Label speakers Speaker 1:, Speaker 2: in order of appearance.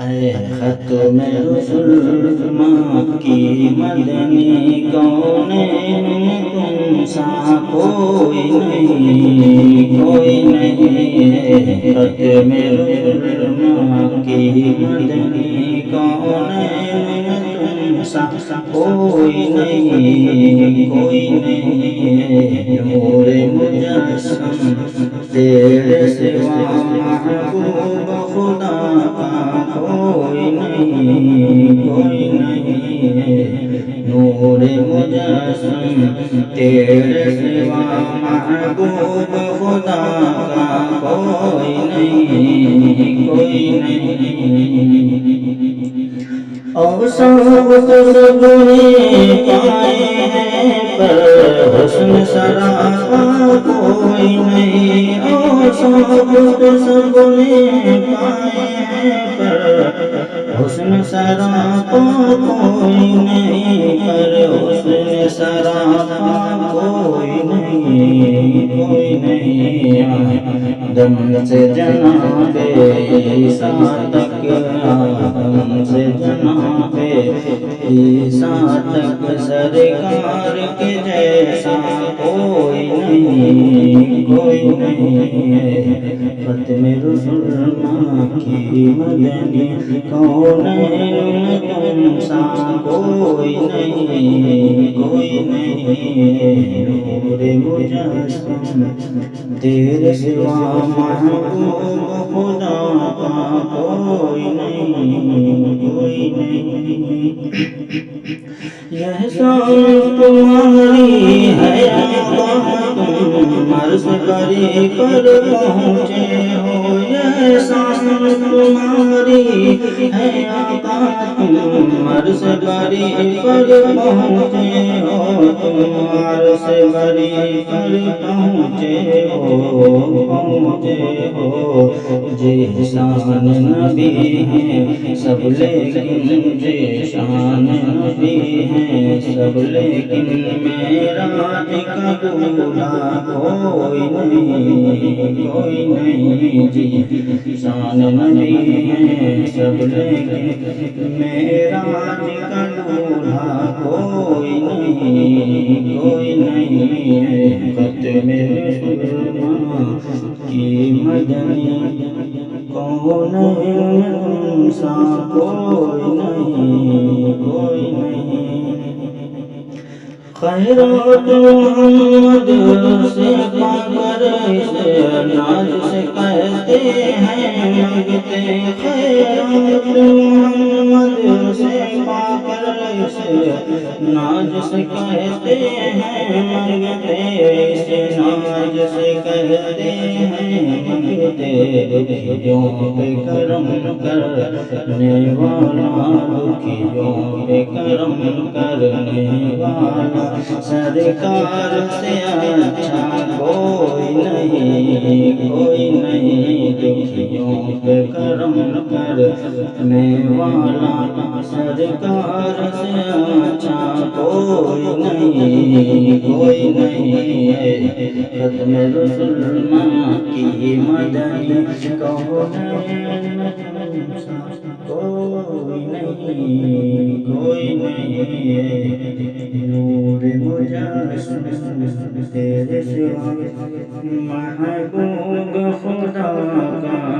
Speaker 1: اے ختم رسل مکی مدنی کونین میں تم سا کوئی نہیں، کوئی نہیں۔ ختم رسل مکی مدنی کونین میں تم سا کوئی نہیں، کوئی نہیں۔ نور مجسم تیرے سوا محبوب خدا کا کوئی نہیں، کوئی نہیں۔ نور مجسم تیرے سوا محبوب خدا کا کوئی نہیں، کوئی نہیں۔ اوصاف تو سب نے پائے ہیں پر حسن سراپا کوئی نہیں۔ اوصاف تو سب نے پائے ہیں پر حسن سراپا کوئی نہیں، پر حسن سراپا کوئی نہیں، کوئی نہیں۔ دم سے جناب عیسیٰ تک، دم سے جناب عیسیٰ تک سرکار کے جیسا کوئی نہیں، کوئی نہیں۔ ختم رسل مکی مدنی کونین میں تم سا کوئی نہیں، کوئی نہیں۔ نور مجسم تیرے سوا محبوب خدا کا کوئی نہیں، کوئی نہیں۔ یہ سانس تمہاری ہے آقا، تم عرض بری پر پہنچے ہو۔ یہ سانس تمہاری ہے آقا، تم عرض بری پر پہنچے ہو، تم عرض بری پر پہنچے ہو، پہنچے ہو۔ جی شان نبی ہیں سب لیکن، جی شان نبی ہیں سب لیکن معراج کا دولہا کوئی نہیں، کوئی نہیں۔ جی شان نبی ہیں سب لیکن معراج کا دولہا کوئی نہیں، کوئی نہیں۔ ختم رسل مکی مدنی کونین میں تم سا کوئی نہیں، کوئی نہیں۔ خیرات محمد سے پا کر اسے ناز سے کہتے ہیں منگتے، خیرات محمد سے پا کر اسے ناز سے کہتے ہیں منگتے، اسے ناز سے کہتے ہیں منگتے۔ دکھیوں پہ کرم کرنے والا، دکھیوں پہ کرم کرنے والا، سرکار سے اچھا کوئی نہیں، کوئی نہیں۔ دکھیوں پہ کرم کرنے والا، سرکار سے اچھا کوئی نہیں، کوئی نہیں۔ ختم رسل مکی مدنی کونین میں تم سا کوئی نہیں، کوئی نہیں۔ نور مجسم تیرے سوا محبوب خدا کا